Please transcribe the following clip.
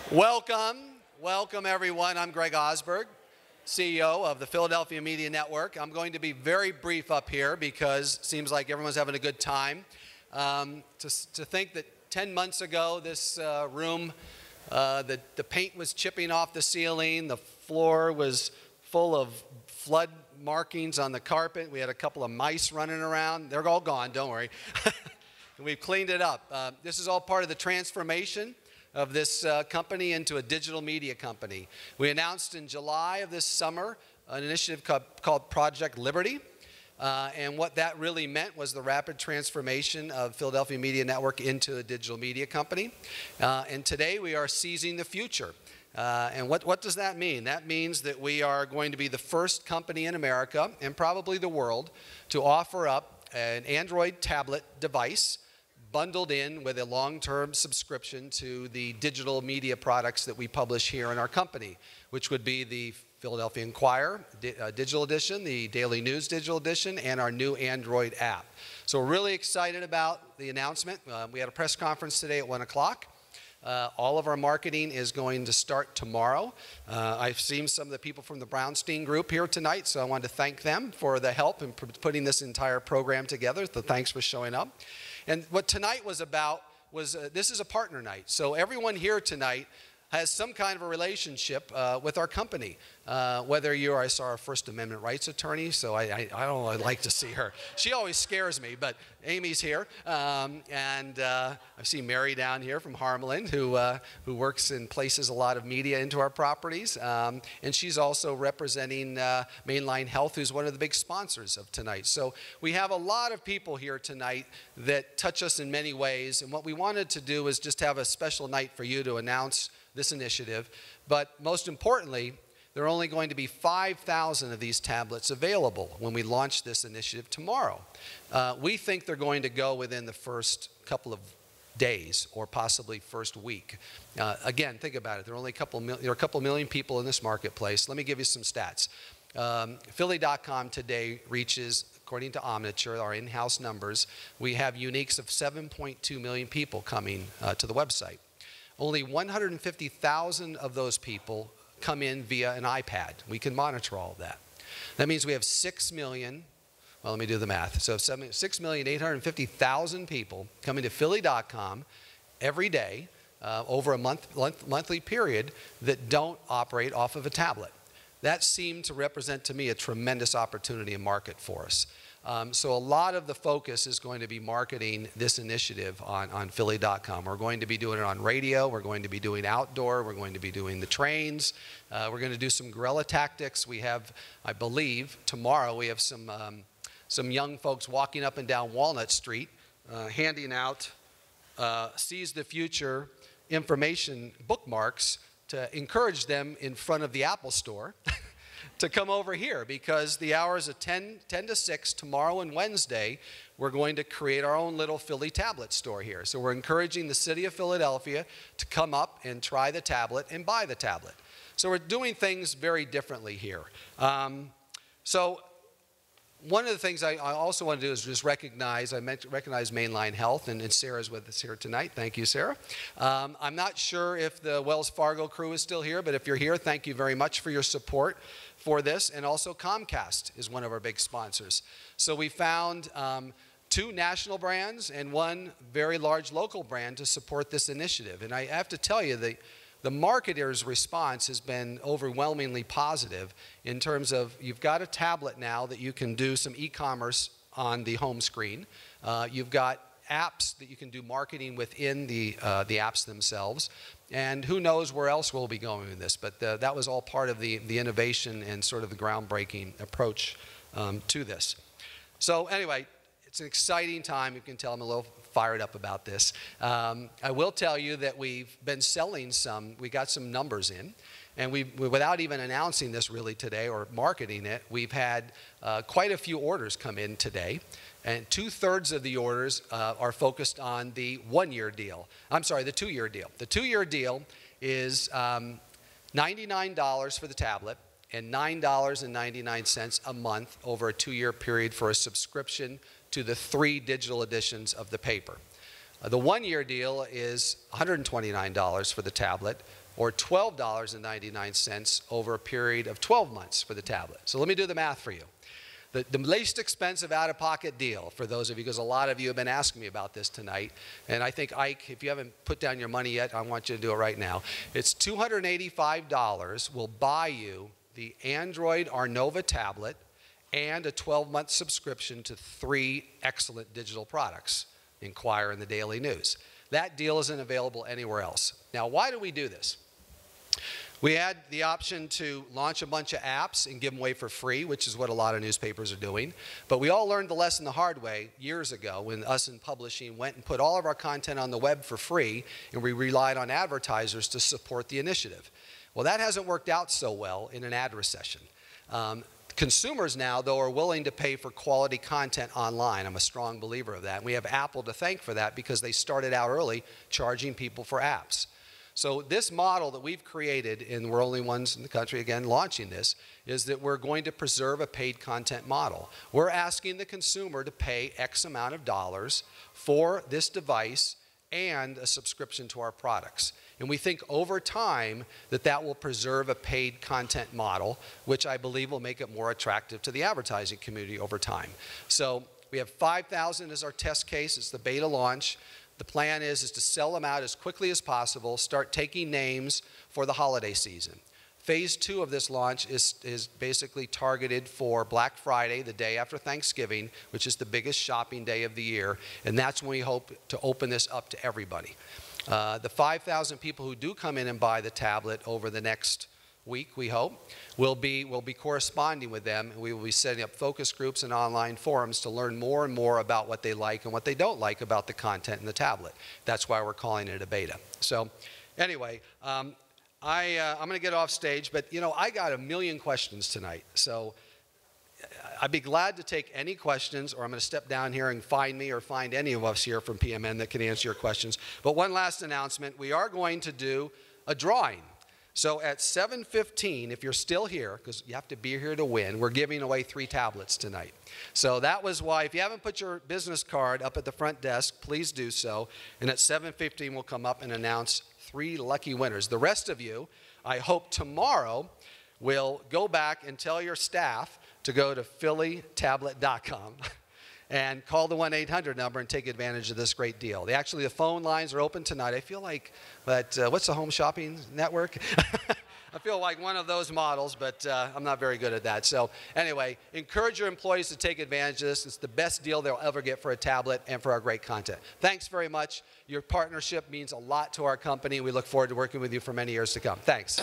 Welcome everyone. I'm Greg Osberg, CEO of the Philadelphia Media Network. I'm going to be very brief up here because it seems like everyone's having a good time. To think that 10 months ago, this room, the paint was chipping off the ceiling, the floor was full of flood markings on the carpet. We had a couple of mice running around. They're all gone, don't worry. We've cleaned it up. This is all part of the transformation of this company into a digital media company. We announced in July of this summer an initiative called Project Liberty. And what that really meant was the rapid transformation of Philadelphia Media Network into a digital media company. And today we are seizing the future. And what does that mean? That means that we are going to be the first company in America, and probably the world, to offer up an Android tablet device bundled in with a long-term subscription to the digital media products that we publish here in our company, which would be the Philadelphia Inquirer digital edition, the Daily News digital edition, and our new Android app. So we're really excited about the announcement. We had a press conference today at 1 o'clock. All of our marketing is going to start tomorrow. I've seen some of the people from the Brownstein Group here tonight, so I wanted to thank them for the help in putting this entire program together. So thanks for showing up. And what tonight was about was this is a partner night. So everyone here tonight has some kind of a relationship with our company. Whether you're, I saw our First Amendment rights attorney, so I don't really like to see her. She always scares me, but Amy's here. And I see Mary down here from Harmelin, who works and places a lot of media into our properties. And she's also representing Mainline Health, who's one of the big sponsors of tonight. So we have a lot of people here tonight that touch us in many ways. And what we wanted to do is just have a special night for you to announce this initiative. But most importantly, there are only going to be 5,000 of these tablets available when we launch this initiative tomorrow. We think they're going to go within the first couple of days or possibly first week. Again, think about it. There are only a couple million people in this marketplace. Let me give you some stats. Philly.com today reaches, according to Omniture, our in-house numbers, we have uniques of 7.2 million people coming to the website. Only 150,000 of those people come in via an iPad. We can monitor all of that. That means we have 6 million, well, let me do the math. So 6,850,000 people coming to Philly.com every day over a monthly period that don't operate off of a tablet. That seemed to represent to me a tremendous opportunity and market for us. So a lot of the focus is going to be marketing this initiative on Philly.com. We're going to be doing it on radio. We're going to be doing outdoor. We're going to be doing the trains. We're going to do some guerrilla tactics. We have, I believe, tomorrow we have some young folks walking up and down Walnut Street handing out Seize the Future information bookmarks to encourage them in front of the Apple Store to come over here, because the hours of 10 to 6 tomorrow and Wednesday, we're going to create our own little Philly tablet store here. So we're encouraging the city of Philadelphia to come up and try the tablet and buy the tablet. So we're doing things very differently here. So one of the things I also want to do is just recognize Mainline Health, and Sarah's with us here tonight. Thank you, Sarah. I'm not sure if the Wells Fargo crew is still here, but if you're here, thank you very much for your support for this. And also Comcast is one of our big sponsors. So we found 2 national brands and 1 very large local brand to support this initiative. And I have to tell you, the marketers' response has been overwhelmingly positive in terms of you've got a tablet now that you can do some e-commerce on the home screen. You've got apps that you can do marketing within the apps themselves. And who knows where else we'll be going with this. But that was all part of the innovation and sort of the groundbreaking approach to this. So anyway, it's an exciting time. You can tell I'm a little fired up about this. I will tell you that we've been selling we got some numbers in. And without even announcing this really today or marketing it, we've had quite a few orders come in today. And 2/3 of the orders are focused on the 1-year deal. I'm sorry, the 2-year deal. The 2-year deal is $99 for the tablet and $9.99 a month over a 2-year period for a subscription to the 3 digital editions of the paper. The one-year deal is $129 for the tablet, or $12.99 over a period of 12 months for the tablet. So let me do the math for you. The least expensive out-of-pocket deal, for those of you, because a lot of you have been asking me about this tonight, and I think, Ike, if you haven't put down your money yet, I want you to do it right now. It's $285 will buy you the Android Arnova tablet and a 12-month subscription to 3 excellent digital products, Inquirer and the Daily News. That deal isn't available anywhere else. Now, why do we do this? We had the option to launch a bunch of apps and give them away for free, which is what a lot of newspapers are doing. But we all learned the lesson the hard way years ago when us in publishing went and put all of our content on the web for free, and we relied on advertisers to support the initiative. Well, that hasn't worked out so well in an ad recession. Consumers now, though, are willing to pay for quality content online. I'm a strong believer of that. And we have Apple to thank for that because they started out early charging people for apps. So this model that we've created, and we're only ones in the country, again, launching this, is that we're going to preserve a paid content model. We're asking the consumer to pay X amount of dollars for this device and a subscription to our products. And we think over time that that will preserve a paid content model, which I believe will make it more attractive to the advertising community over time. So we have 5,000 as our test case. It's the beta launch. The plan is to sell them out as quickly as possible, start taking names for the holiday season. Phase 2 of this launch is basically targeted for Black Friday, the day after Thanksgiving, which is the biggest shopping day of the year, and that's when we hope to open this up to everybody. The 5,000 people who do come in and buy the tablet over the next week, we hope, we'll be corresponding with them, and we will be setting up focus groups and online forums to learn more and more about what they like and what they don't like about the content in the tablet. That's why we're calling it a beta. So anyway, I'm going to get off stage, but you know, I got a million questions tonight, so I'd be glad to take any questions, or I'm going to step down here and find me or find any of us here from PMN that can answer your questions. But one last announcement, we are going to do a drawing. So at 7:15, if you're still here, because you have to be here to win, we're giving away 3 tablets tonight. So that was why, if you haven't put your business card up at the front desk, please do so. And at 7:15, we'll come up and announce 3 lucky winners. The rest of you, I hope tomorrow, will go back and tell your staff to go to phillytablet.com and call the 1-800 number and take advantage of this great deal. Actually, the phone lines are open tonight. I feel like, what's the home shopping network? I feel like one of those models, but I'm not very good at that. So anyway, encourage your employees to take advantage of this. It's the best deal they'll ever get for a tablet and for our great content. Thanks very much. Your partnership means a lot to our company. We look forward to working with you for many years to come. Thanks.